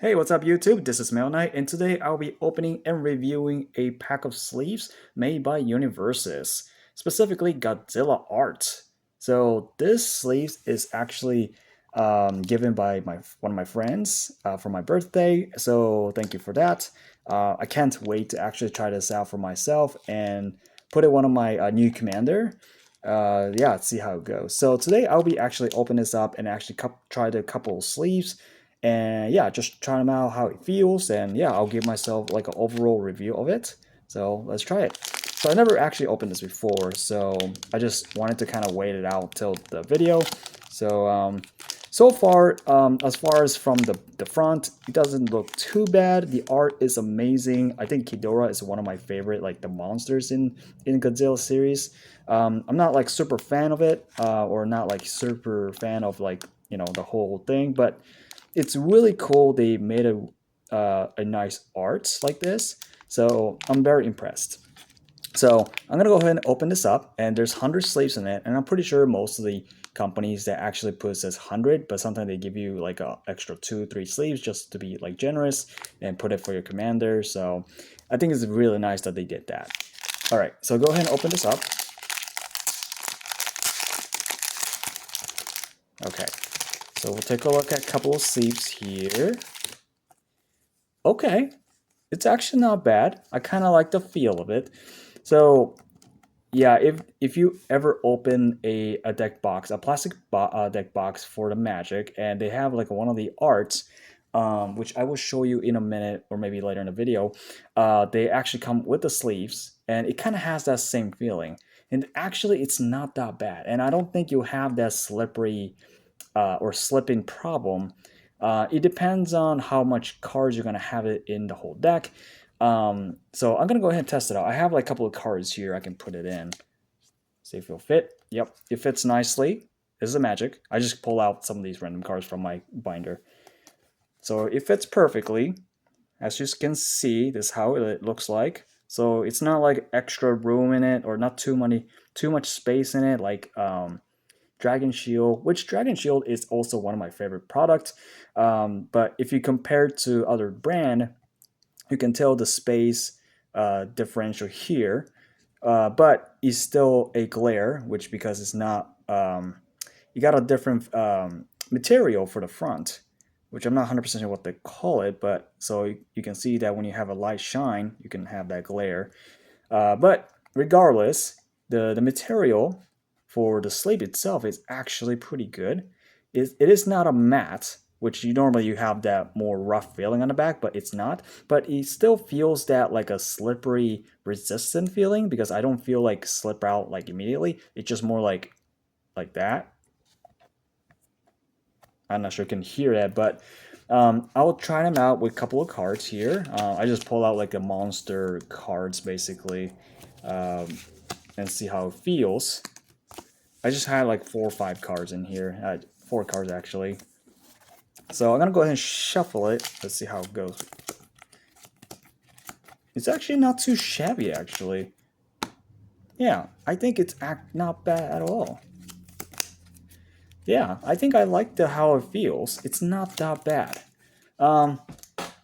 Hey, what's up YouTube? This is Mel Knight, and today I'll be opening and reviewing a pack of sleeves made by Universes, specifically Godzilla art. So this sleeves is actually given by one of my friends for my birthday, so thank you for that. I can't wait to actually try this out for myself and put it one of my new commander. Yeah, see how it goes. So today I'll be actually open this up and actually try the couple of sleeves and yeah, just try them out how it feels, and yeah, I'll give myself like an overall review of it. So let's try it. So I never actually opened this before, so I just wanted to kind of wait it out till the video. So so far, as far as from the front, it doesn't look too bad. The art is amazing. I think Ghidorah is one of my favorite, like the monsters in Godzilla series. I'm not like super fan of it, or not like super fan of like the whole thing, but it's really cool they made a nice art like this, so I'm very impressed. So I'm gonna go ahead and open this up, and there's 100 sleeves in it, and I'm pretty sure most of the companies that actually put says 100, but sometimes they give you like a extra 2 3 sleeves just to be like generous and put it for your commander. So I think it's really nice that they did that. All right, so go ahead and open this up. Okay, so we'll take a look at a couple of sleeves here. Okay, it's actually not bad. I kind of like the feel of it. So yeah, if you ever open a deck box, a plastic deck box for the Magic, and they have like one of the arts, which I will show you in a minute or maybe later in the video, they actually come with the sleeves, and it kind of has that same feeling. And actually, it's not that bad, and I don't think you have that slippery or slipping problem. It depends on how much cards you're going to have it in the whole deck. So I'm going to go ahead and test it out. I have like a couple of cards here I can put it in. See if it'll fit. Yep, it fits nicely. This is a Magic. I just pull out some of these random cards from my binder. So it fits perfectly. As you can see, this is how it looks like. So it's not like extra room in it or not too much space in it like Dragon Shield, which Dragon Shield is also one of my favorite products. But if you compare it to other brand, you can tell the space differential here. But it's still a glare, which because it's not, you got a different material for the front, which I'm not 100% sure what they call it, but so you can see that when you have a light shine, you can have that glare. But regardless, the material for the sleeve itself is actually pretty good. It is not a matte, which you have that more rough feeling on the back, but it's not. But it still feels that like a slippery, resistant feeling because I don't feel like slip out like immediately. It's just more like that. I'm not sure you can hear that, but I'll try them out with a couple of cards here. I just pull out like the monster cards basically, um, and see how it feels. I just had like 4 or 5 cards in here, 4 cards actually. So I'm gonna go ahead and shuffle it. Let's see how it goes. It's actually not too shabby actually. Yeah, I think it's not bad at all. Yeah, I think I like how it feels. It's not that bad. Um,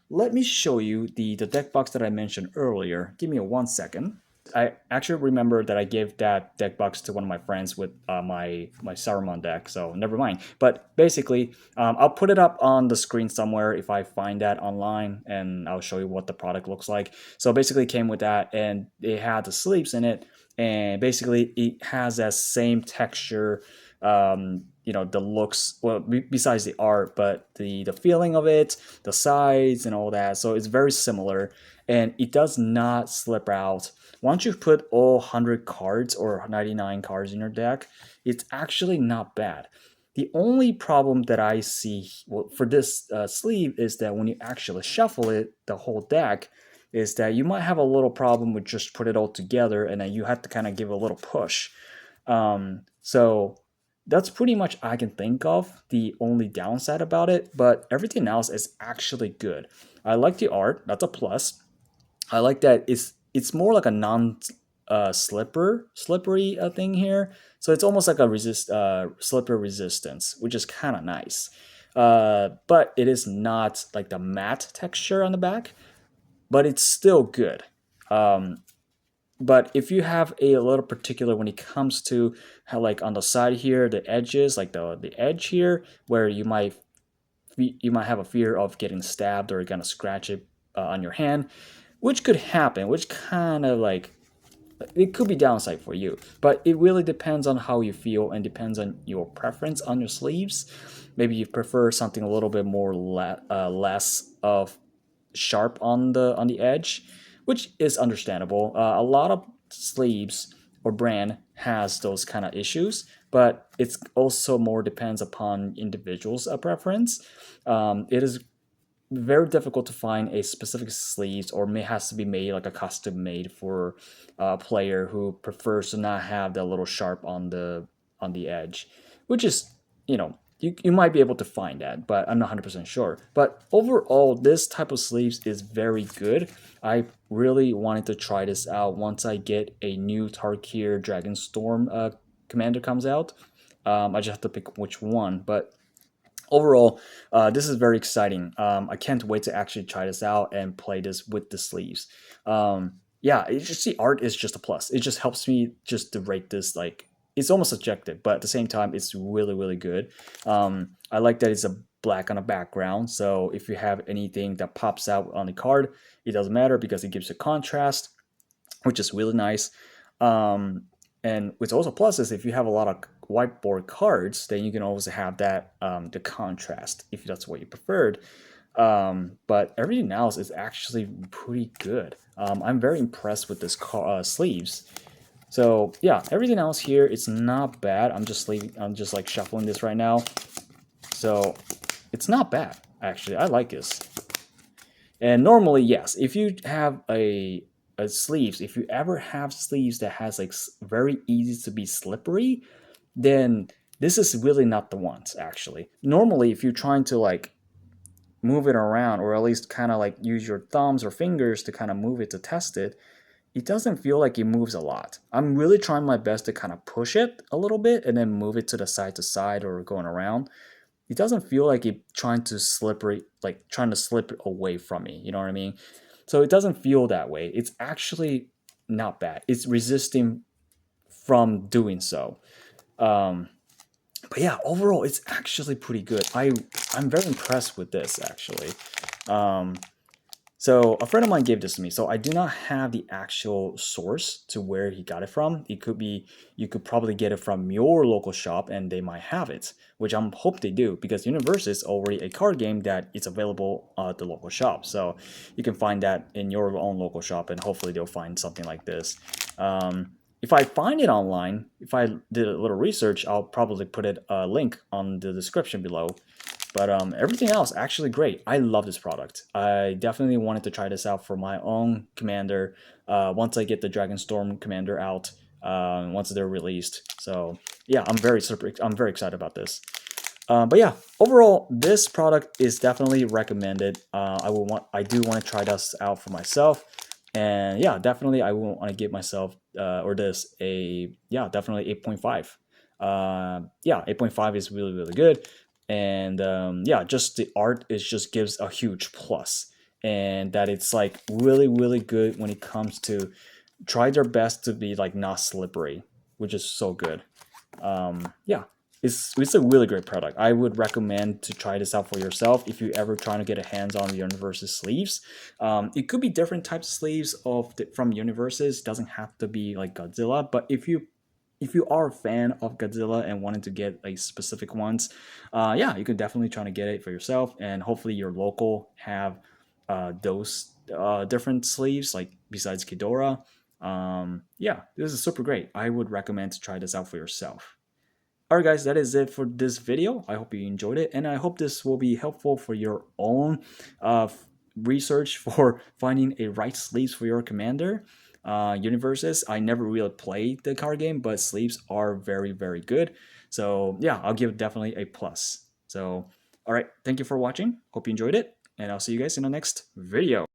Let me show you the deck box that I mentioned earlier. Give me 1 second. I actually remember that I gave that deck box to one of my friends with my Saruman deck, so never mind. But basically, I'll put it up on the screen somewhere if I find that online, and I'll show you what the product looks like. So basically, it came with that, and it had the sleeves in it, and basically, it has that same texture. The looks, well, besides the art, but the feeling of it, the size, and all that. So it's very similar, and it does not slip out. Once you put all 100 cards or 99 cards in your deck, it's actually not bad. The only problem that I see for this sleeve is that when you actually shuffle it, the whole deck, is that you might have a little problem with just put it all together, and then you have to kind of give a little push. So that's pretty much I can think of the only downside about it, but everything else is actually good. I like the art, that's a plus. I like that it's more like a non slippery thing here. So it's almost like a slipper resistance, which is kind of nice. but it is not like the matte texture on the back, but it's still good. Um, but if you have a little particular when it comes to how, like on the side here, the edges, like the edge here, where you might have a fear of getting stabbed or gonna scratch it on your hand, which could happen, which kind of like it could be downside for you, but it really depends on how you feel and depends on your preference on your sleeves. Maybe you prefer something a little bit more less of sharp on the edge, which is understandable. A lot of sleeves or brand has those kind of issues, but it's also more depends upon individuals' preference. It is very difficult to find a specific sleeves or may has to be made like a custom made for a player who prefers to not have that little sharp on the edge, which is, you might be able to find that, but I'm not 100% sure. But overall, this type of sleeves is very good. I really wanted to try this out once I get a new Tarkir Dragonstorm commander comes out. I just have to pick which one, but overall, this is very exciting. I can't wait to actually try this out and play this with the sleeves. Yeah, it's just the art is just a plus. It just helps me just to rate this like it's almost subjective, but at the same time, it's really really good. I like that it's a black on a background, so if you have anything that pops out on the card, it doesn't matter because it gives a contrast, which is really nice. Um, and what's also plus is if you have a lot of whiteboard cards, then you can also have that the contrast if that's what you preferred. But everything else is actually pretty good. I'm very impressed with this sleeves. So yeah, everything else here it's not bad. I'm just like shuffling this right now. So it's not bad actually. I like this. And normally, yes, if you have a sleeves, if you ever have sleeves that has like very easy to be slippery, then this is really not the ones actually. Normally, if you're trying to like move it around or at least kind of like use your thumbs or fingers to kind of move it to test it, it doesn't feel like it moves a lot. I'm really trying my best to kind of push it a little bit and then move it to side or going around. It doesn't feel like it trying to slippery like trying to slip it away from me, you know what I mean? So it doesn't feel that way. It's actually not bad. It's resisting from doing so. Um, but yeah, overall, it's actually pretty good. I'm very impressed with this actually. Um, so a friend of mine gave this to me. So I do not have the actual source to where he got it from. It could be you could probably get it from your local shop and they might have it, which I'm hope they do because Universe is already a card game that is available at the local shop. So you can find that in your own local shop and hopefully they'll find something like this. If I find it online, if I did a little research, I'll probably put it a link on the description below. But everything else actually great. I love this product. I definitely wanted to try this out for my own commander once I get the Dragonstorm commander out. Once they're released. So yeah, I'm very excited about this. But yeah, overall, this product is definitely recommended. I do want to try this out for myself, and yeah, definitely I will want to give myself or this a yeah, definitely 8.5. Yeah, 8.5 is really really good, and yeah, just the art is just gives a huge plus, and that it's like really really good when it comes to try their best to be like not slippery, which is so good. Yeah, it's a really great product. I would recommend to try this out for yourself if you ever trying to get a hands on the Universes sleeves. It could be different types of sleeves from Universes. It doesn't have to be like Godzilla, but if you are a fan of Godzilla and wanted to get like specific ones, yeah, you can definitely try to get it for yourself, and hopefully your local have those different sleeves like besides Ghidorah. Yeah, this is super great. I would recommend to try this out for yourself. Alright guys, that is it for this video. I hope you enjoyed it, and I hope this will be helpful for your own research for finding a right sleeves for your commander. Universes, I never really played the card game, but sleeves are very, very good. So yeah, I'll give definitely a plus. So, alright, thank you for watching. Hope you enjoyed it, and I'll see you guys in the next video.